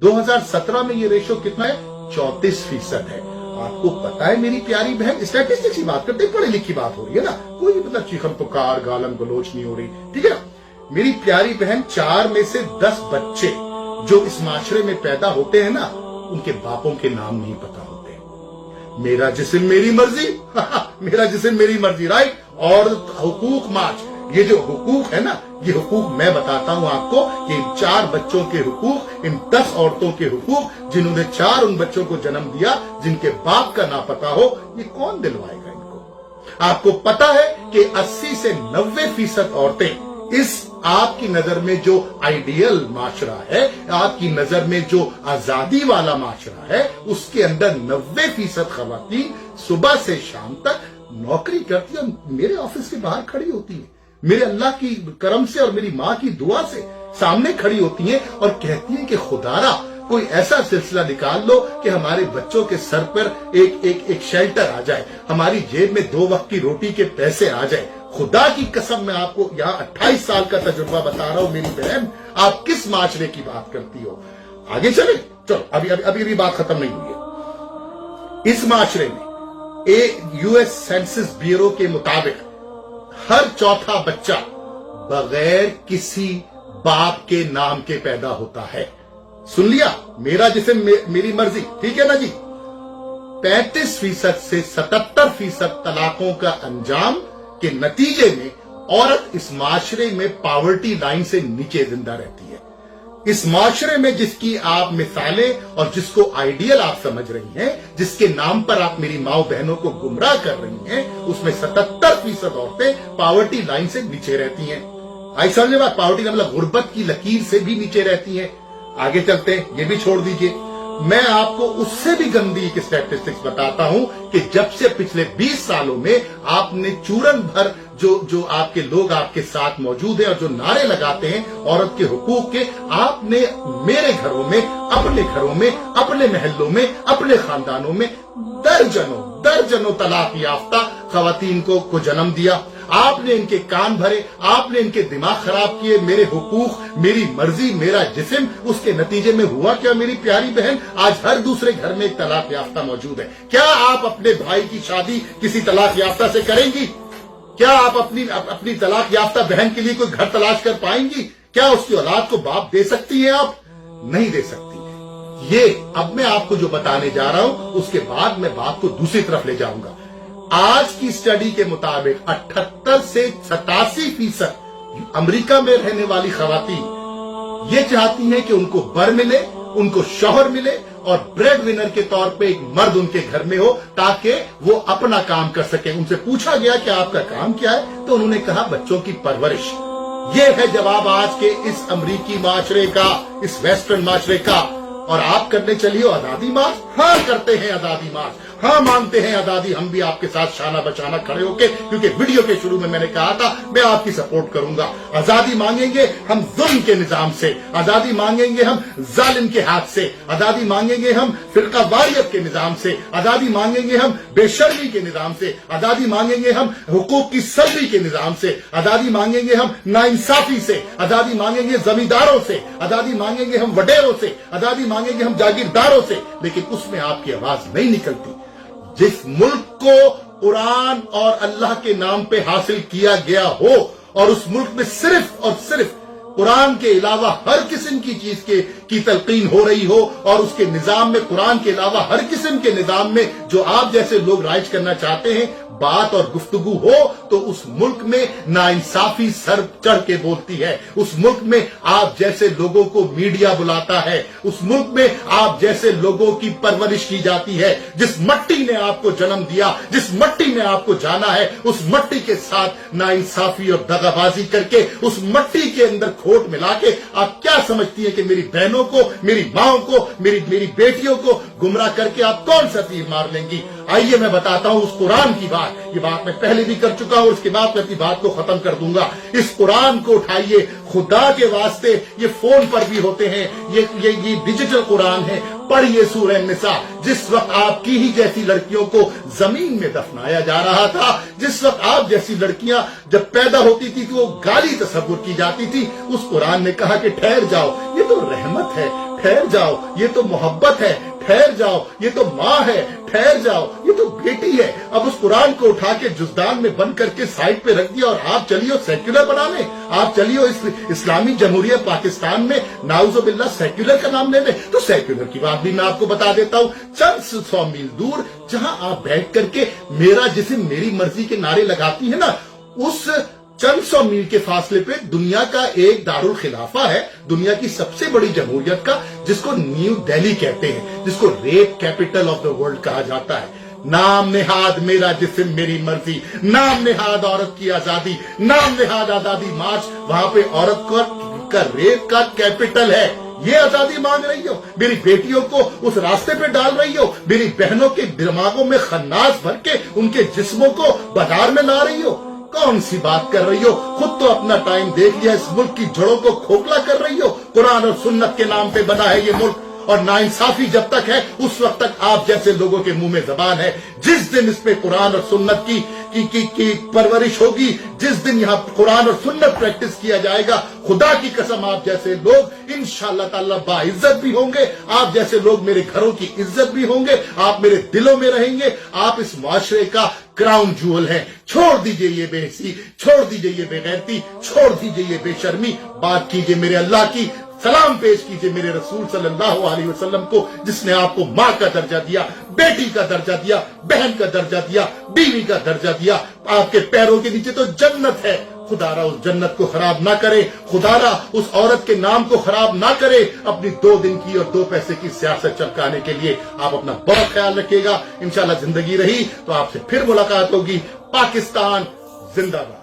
2017 में ये रेशो कितना है? 34% है। आपको पता है मेरी प्यारी बहन, स्टैटिस्टिक्स की बात करते, पढ़ी लिखी बात हो रही है ना, कोई मतलब चीखम पुकार गालम गलोच नहीं हो रही, ठीक है ना। मेरी प्यारी बहन, 4 में से 10 बच्चे जो इस माशरे में पैदा होते हैं ना, उनके बापों के नाम नहीं पता होते। मेरा जिस्म मेरी मर्जी मेरा जिस्म मेरी मर्जी, राइट। और हुकूक मार्च, ये जो हुकूक है ना, ये हुकूक मैं बताता हूं आपको कि इन 4 बच्चों के हुकूक, इन 10 औरतों के हुकूक, जिन्होंने 4 उन बच्चों को जन्म दिया, जिनके बाप का ना पता हो, ये कौन दिलवाएगा इनको? आपको पता है कि 80 से 90% औरतें इस आपकी नजर में जो आइडियल माशरा है, आपकी नजर में जो आजादी वाला माशरा है, उसके अंदर 90% खवातीन सुबह से शाम तक नौकरी करती है, मेरे ऑफिस के बाहर खड़ी होती है, मेरे अल्लाह की करम से और मेरी माँ की दुआ से सामने खड़ी होती हैं और कहती हैं कि खुदारा कोई ऐसा सिलसिला निकाल लो कि हमारे बच्चों के सर पर एक शेल्टर आ जाए, हमारी जेब में 2 वक्त की रोटी के पैसे आ जाए। खुदा की कसम, मैं आपको यहाँ 28 साल का तजुर्बा बता रहा हूँ मेरी बहन, आप किस माशरे की बात करती हो। आगे चले, चलो, अभी बात खत्म नहीं हुई है। इस माशरे में यूएस सेंसस ब्यूरो के मुताबिक हर चौथा बच्चा बगैर किसी बाप के नाम के पैदा होता है। सुन लिया, मेरा जिस्म मेरी मर्जी, ठीक है ना जी। 35% से 77% तलाकों का अंजाम के नतीजे में औरत इस माशरे में पॉवर्टी लाइन से नीचे जिंदा रहती है। इस माशरे में जिसकी आप मिसालें और जिसको आइडियल आप समझ रही हैं, जिसके नाम पर आप मेरी माओ बहनों को गुमराह कर रही हैं, उसमें 77% औरतें पॉवर्टी लाइन से नीचे रहती हैं। आई समझे बात? पॉवर्टी का मतलब गुर्बत की लकीर से भी नीचे रहती हैं। आगे चलते हैं, ये भी छोड़ दीजिए। मैं आपको उससे भी गंदी एक स्टैटिस्टिक्स बताता हूं कि जब से पिछले 20 सालों में आपने चूरन भर जो आपके लोग आपके साथ मौजूद हैं और जो नारे लगाते हैं औरत के हुकूक के, आपने मेरे घरों में, अपने घरों में, अपने महल्लों में, अपने खानदानों में दर्जनों तलाक याफ्ता खवातीन को जन्म दिया। आपने इनके कान भरे, आपने इनके दिमाग खराब किए। मेरे हुकूक, मेरी मर्जी, मेरा जिस्म, उसके नतीजे में हुआ क्या मेरी प्यारी बहन? आज हर दूसरे घर में एक तलाक याफ्ता मौजूद है। क्या आप अपने भाई की शादी किसी तलाक याफ्ता से करेंगी? क्या आप अपनी तलाक याफ्ता बहन के लिए कोई घर तलाश कर पाएंगी? क्या उसकी औलाद को बाप दे सकती हैं आप? नहीं दे सकती। ये अब मैं आपको जो बताने जा रहा हूं, उसके बाद मैं बात को दूसरी तरफ ले जाऊंगा। आज की स्टडी के मुताबिक 78 से 87% अमेरिका में रहने वाली खवातीन ये चाहती हैं कि उनको बर मिले, उनको शौहर मिले और ब्रेड विनर के तौर पे एक मर्द उनके घर में हो, ताकि वो अपना काम कर सके। उनसे पूछा गया कि आपका काम क्या है, तो उन्होंने कहा बच्चों की परवरिश। ये है जवाब आज के इस अमरीकी माशरे का, इस वेस्टर्न माशरे का। और आप करने चलिए आजादी मार्च? हाँ, करते हैं आजादी मार्च, हाँ मानते हैं आजादी, हम भी आपके साथ शाना बचाना खड़े होके, क्योंकि वीडियो के शुरू में मैंने कहा था मैं आपकी सपोर्ट करूंगा। आजादी मांगेंगे हम जुल्म के निजाम से, आजादी मांगेंगे हम जालिम के हाथ से, आजादी मांगेंगे हम फिरका वारियत के निजाम से, आजादी मांगेंगे हम बेशर्मी के निजाम से, आजादी मांगेंगे हम हुकूक की सल्बी के निजाम से, आजादी मांगेंगे हम नाइंसाफी से, आजादी मांगेंगे जमींदारों से, आजादी मांगेंगे हम वडेरों से, आजादी मांगेंगे हम जागीरदारों से। लेकिन उसमें आपकी आवाज नहीं निकलती। जिस मुल्क को कुरान और अल्लाह के नाम पे हासिल किया गया हो और उस मुल्क में सिर्फ और सिर्फ कुरान के अलावा हर किस्म की चीज की तलकीन हो रही हो और उसके निजाम में कुरान के अलावा हर किस्म के निजाम में जो आप जैसे लोग राइज करना चाहते हैं बात और गुफ्तगू हो, तो उस मुल्क में नाइंसाफी सर चढ़ के बोलती है। उस मुल्क में आप जैसे लोगों को मीडिया बुलाता है। उस मुल्क में आप जैसे लोगों की परवरिश की जाती है। जिस मट्टी ने आपको जन्म दिया, जिस मट्टी में आपको जाना है, उस मट्टी के साथ नाइंसाफी और दगाबाजी करके उस मट्टी के अंदर खोट मिला के आप क्या समझती हैं कि मेरी बहनों को, मेरी माओं को, मेरी बेटियों को गुमराह करके आप कौन सा तीर मार लेंगी? आइए मैं बताता हूं उस कुरान की बात। ये बात मैं पहले भी कर चुका हूं, उसके बाद मैं अपनी बात को खत्म कर दूंगा। इस कुरान को उठाइए, खुदा के वास्ते। ये फोन पर भी होते हैं, ये डिजिटल कुरान है। पढ़िए सूरह निसा। जिस वक्त आपकी ही जैसी लड़कियों को जमीन में दफनाया जा रहा था, जिस वक्त आप जैसी लड़कियां जब पैदा होती थी तो वो गाली तस्वुर की जाती थी, उस कुरान ने कहा कि ठहर जाओ, ये तो रहमत है। ठहर जाओ, ये तो मोहब्बत है, ठहर जाओ, ये तो माँ है, ठहर जाओ, ये तो बेटी है। अब उस कुरान को उठा के जुज़दान में बंद करके साइड पे रख दिया और आप चलियो सेक्युलर बनाने, आप चलियो इस्लामी जमहूरियत पाकिस्तान में नाउज़ुबिल्लाह सेक्युलर का नाम लेने। तो सेक्युलर की बात भी मैं आपको बता देता हूँ, चंद 100 मील दूर जहां आप बैठ करके मेरा जिस्म मेरी मर्जी के नारे लगाती है ना, उस चंद 100 मील के फासले पे दुनिया का एक दारुल खिलाफा है, दुनिया की सबसे बड़ी जमहूरियत का, जिसको न्यू दिल्ली कहते हैं, जिसको rape capital of the world कहा जाता है। नाम नेहाद मेरा जिस्म मेरी मर्जी, नाम नेहाद औरत की आजादी, नाम नेहाद आजादी मार्च, वहां पे औरत का रेप का कैपिटल है। ये आजादी मांग रही हो, मेरी बेटियों को उस रास्ते पे डाल रही हो, मेरी बहनों के दिमागों में खन्नास भर के उनके जिस्मों को बाजार में ला रही हो। कौन सी बात कर रही हो? खुद तो अपना टाइम देख लिया, इस मुल्क की जड़ों को खोखला कर रही हो। कुरान और सुन्नत के नाम पे बना है ये मुल्क, और नाइंसाफी जब तक है उस वक्त तक आप जैसे लोगों के मुंह में जबान है। जिस दिन इस पे कुरान और सुन्नत की परवरिश होगी, जिस दिन यहाँ कुरान और सुन्नत प्रैक्टिस किया जाएगा, खुदा की कसम आप जैसे लोग इंशाअल्लाह ताला बाइज्जत भी होंगे, आप जैसे लोग मेरे घरों की इज्जत भी होंगे, आप मेरे दिलों में रहेंगे, आप इस मुआशरे का क्राउन जूअल है। छोड़ दीजिए ये बेहसी, छोड़ दीजिए ये बेगैरती, छोड़ दीजिए ये बेशर्मी, बात कीजिए मेरे अल्लाह की, सलाम पेश कीजिए मेरे रसूल सल्लल्लाहु अलैहि वसल्लम को, जिसने आपको माँ का दर्जा दिया, बेटी का दर्जा दिया, बहन का दर्जा दिया, बीवी का दर्जा दिया। आपके पैरों के नीचे तो जन्नत है। खुदारा उस जन्नत को खराब ना करे, खुदारा उस औरत के नाम को खराब ना करे अपनी 2 दिन की और 2 पैसे की सियासत चमकाने के लिए। आप अपना बहुत ख्याल रखिएगा। इंशाल्लाह जिंदगी रही तो आपसे फिर मुलाकात होगी। पाकिस्तान जिंदाबाद।